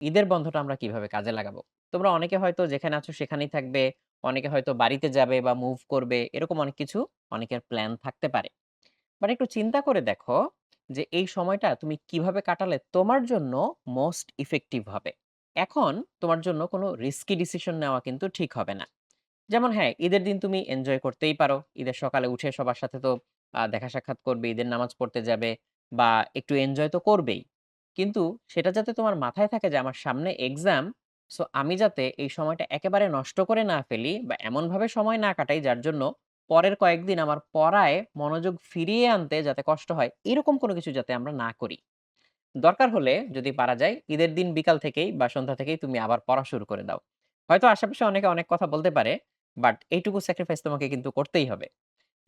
ঈদের বন্ধটা আমরা কিভাবে কাজে লাগাবো? তোমরা অনেকে হয়তো যেখানে আছো সেখানেই থাকবে, অনেকে হয়তো বাড়িতে যাবে বা মুভ করবে। এরকম অনেক কিছু অনেকের প্ল্যান থাকতে পারে। বাট একটু চিন্তা করে দেখো যে এই সময়টা তুমি কিভাবে কাটালে তোমার জন্য মোস্ট ইফেক্টিভ হবে। এখন তোমার জন্য কোনো রিস্কি ডিসিশন নেওয়া কিন্তু ঠিক হবে না। যেমন হ্যাঁ, ঈদের দিন তুমি এনজয় করতেই পারো। ঈদের সকালে উঠে সবার সাথে তো দেখা সাক্ষাৎ করবে, ঈদের নামাজ পড়তে যাবে বা একটু এনজয় তো করবেই। কিন্তু সেটা যাতে তোমার মাথায় থাকে যে আমার সামনে এক্সাম, সো আমি যাতে এই সময়টা একেবারে নষ্ট করে না ফেলি বা এমনভাবে সময় না কাটাই যার জন্য পরের কয়েকদিন আমার পড়ায় মনোযোগ ফিরিয়ে আনতে যাতে কষ্ট হয়, এরকম কোনো কিছু যাতে আমরা না করি। দরকার হলে যদি পারা যায় ঈদের দিন বিকাল থেকেই বা সন্ধ্যা থেকেই তুমি আবার পড়া শুরু করে দাও। হয়তো আশেপাশে অনেকে অনেক কথা বলতে পারে, বাট এইটুকু স্যাক্রিফাইস তোমাকে কিন্তু করতেই হবে।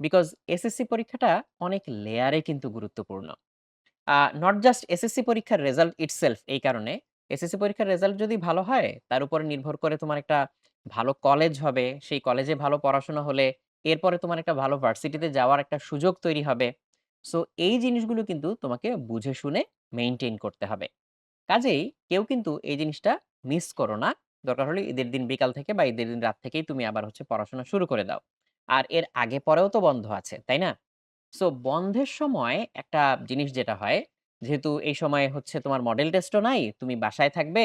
বিকজ এসএসসি পরীক্ষাটা অনেক লেয়ারে কিন্তু গুরুত্বপূর্ণ। নট জাস্ট এসএসসি পরীক্ষার রেজাল্ট ইটসেলফ এই কারণে, এসএসসি পরীক্ষার রেজাল্ট যদি ভালো হয়, তার উপরে নির্ভর করে তোমার একটা ভালো কলেজ হবে। সেই কলেজে ভালো পড়াশোনা হলে এরপরে তোমার একটা ভালো ভার্সিটিতে যাওয়ার একটা সুযোগ তৈরি হবে। সো এই জিনিসগুলো কিন্তু তোমাকে বুঝে শুনে মেইনটেইন করতে হবে। কাজেই কেউ কিন্তু এই জিনিসটা মিস করো না। দরকার হলে ঈদের দিন বিকাল থেকে বা ঈদের দিন রাত থেকেই তুমি আবার হচ্ছে পড়াশোনা শুরু করে দাও। আর এর আগে পরেও তো বন্ধ আছে, তাই না? সো বন্ধের সময় একটা জিনিস যেটা হয়, যেহেতু এই সময়ে হচ্ছে তোমার মডেল টেস্টও নাই, তুমি বাসায় থাকবে।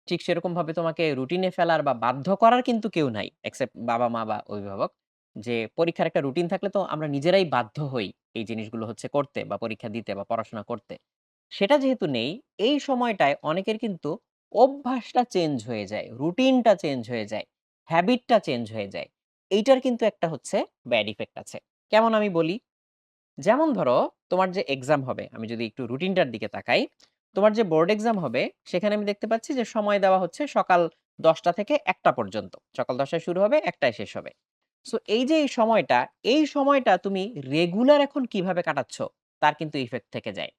ঠিক সেরকমভাবে তোমাকে রুটিনে ফেলার বা বাধ্য করার কিন্তু কেউ নাই, এক্সেপ্ট বাবা-মা বা অভিভাবক। যে পরীক্ষার একটা রুটিন থাকলে তো আমরা নিজেরাই বাধ্য হই এই জিনিসগুলো হচ্ছে করতে বা পরীক্ষা দিতে বা পড়াশোনা করতে। সেটা যেহেতু নেই, এই সময়টায় অনেকের কিন্তু অভ্যাসটা চেঞ্জ হয়ে যায়, রুটিনটা চেঞ্জ হয়ে যায়, হ্যাবিটটা চেঞ্জ হয়ে যায়। এইটার কিন্তু একটা হচ্ছে ব্যাড ইফেক্ট আছে। কেমন আমি বলি? যেমন ধরো, তোমার যে এক্সাম হবে, আমি যদি একটু রুটিনটার দিকে তাকাই, তোমার যে বোর্ড এক্সাম হবে, সেখানে আমি দেখতে পাচ্ছি যে সময় দেওয়া হচ্ছে সকাল ১০টা থেকে ১টা পর্যন্ত। সকাল ১০টায় শুরু হবে, ১টায় শেষ হবে। সো এই যে এই সময়টা তুমি রেগুলার এখন কিভাবে কাটাচ্ছ, তার কিন্তু ইফেক্ট থেকে যায়।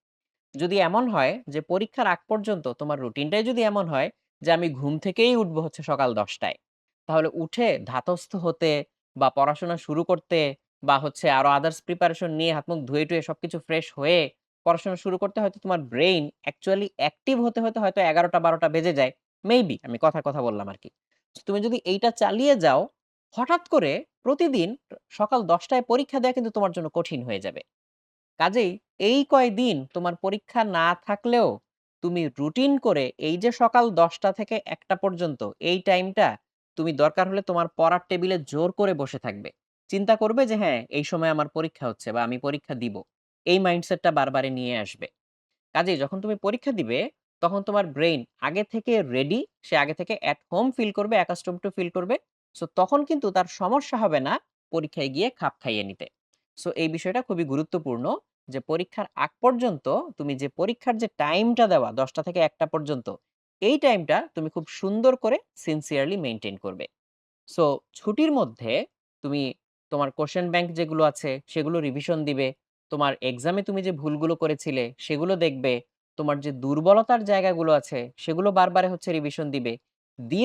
যদি এমন হয় যে পরীক্ষার আগ পর্যন্ত তোমার রুটিনটাই যদি এমন হয় যে আমি ঘুম থেকেই উঠবো হচ্ছে সকাল ১০টায়, তাহলে উঠে ধাতস্থ হতে বা পড়াশোনা শুরু করতে বা হচ্ছে আরো আদার্স প্রিপারেশন নিয়ে হাত মুখ ধুয়ে টুয়ে সবকিছু ফ্রেশ হয়ে পড়াশোনা শুরু করতে হয়তো তোমার ব্রেইন অ্যাকচুয়ালি অ্যাক্টিভ হতে হতে হয়তো ১১টা ১২টা বেজে যায়। মেবি আমি কথার কথা বললাম আরকি। তুমি যদি এইটা চালিয়ে যাও, হঠাৎ করে প্রতিদিন সকাল ১০টায় পরীক্ষা দেয়া কিন্তু তোমার জন্য কঠিন হয়ে যাবে। কাজেই এই কয়দিন তোমার পরীক্ষা না থাকলেও তুমি রুটিন করে এই যে সকাল ১০টা থেকে ১টা পর্যন্ত এই টাইমটা তুমি দরকার হলে তোমার পড়ার টেবিলে জোর করে বসে থাকবে। চিন্তা করবে যে হ্যাঁ, এই সময় আমার পরীক্ষা হচ্ছে বা আমি পরীক্ষা দিব। এই মাইন্ডসেটটা বারবারই নিয়ে আসবে। কাজেই যখন তুমি পরীক্ষা দিবে, তখন তোমার ব্রেইন আগে থেকে রেডি, সে আগে থেকে এট হোম ফিল করবে, অ্যাকাস্টমড টু ফিল করবে। সো তখন কিন্তু তার সমস্যা হবে না পরীক্ষায় গিয়ে খাপ খাইয়ে নিতে। সো এই বিষয়টা খুবই গুরুত্বপূর্ণ যে পরীক্ষার আগ পর্যন্ত তুমি যে পরীক্ষার যে টাইমটা দেওয়া ১০টা থেকে ১টা পর্যন্ত, এই টাইমটা তুমি খুব সুন্দর করে সিনসিয়ারলি মেইনটেইন করবে। সো ছুটির মধ্যে তুমি তোমার কোয়েশ্চেন ব্যাংক যেগুলো আছে সেগুলো রিভিশন দিবে। তোমার এক্সামে তুমি যে ভুলগুলো করেছিলে সেগুলো দেখবে। তোমার যে দুর্বলতার জায়গাগুলো আছে সেগুলো বারবার হচ্ছে রিভিশন দিবে।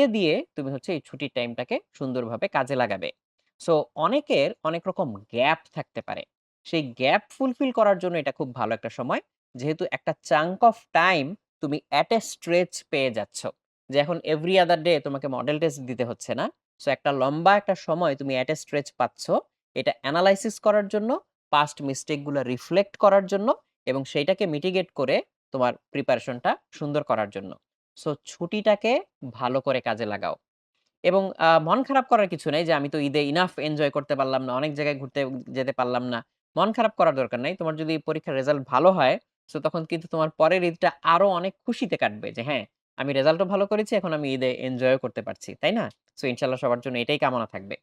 দিয়ে তুমি হচ্ছে এই ছুটির টাইমটাকে সুন্দরভাবে কাজে লাগাবে। সো অনেকের অনেক রকম গ্যাপ থাকতে পারে। সেই গ্যাপ ফুলফিল করার জন্য এটা খুব ভালো একটা সময়। যেহেতু একটা চাঙ্ক অফ টাইম তুমি এট এ স্ট্রেচ পেয়ে যাচ্ছ। যে এখন এভরি আদার ডে তোমাকে মডেল টেস্ট দিতে হচ্ছে না। সো একটা লম্বা একটা সময় তুমি এট এ স্ট্রেচ পাচ্ছ। এটা এনালাইসিস করার জন্য, পাস্ট মিস্টেক গুলা রিফ্লেক্ট করার জন্য এবং সেইটাকে মিটিগেট করে তোমার প্রিপারেশনটা সুন্দর করার জন্য। সো ছুটিটাকে ভালো করে কাজে লাগাও। এবং মন খারাপ করার কিছু নাই যে আমি তো ঈদে ইনাফ এনজয় করতে পারলাম না। অনেক জায়গায় ঘুরতে যেতে পারলাম না। মন খারাপ করার দরকার নাই। তোমার যদি পরীক্ষার রেজাল্ট ভালো হয়, সো তখন কিন্তু তোমার পরের ঈদটা আরো অনেক খুশিতে কাটবে যে হ্যাঁ, আমি রেজাল্টও ভালো করেছি। এখন আমি ঈদে এনজয়ও করতে পারছি। তাই না? সো ইনশাআল্লাহ সবার জন্য এটাই কামনা থাকবে।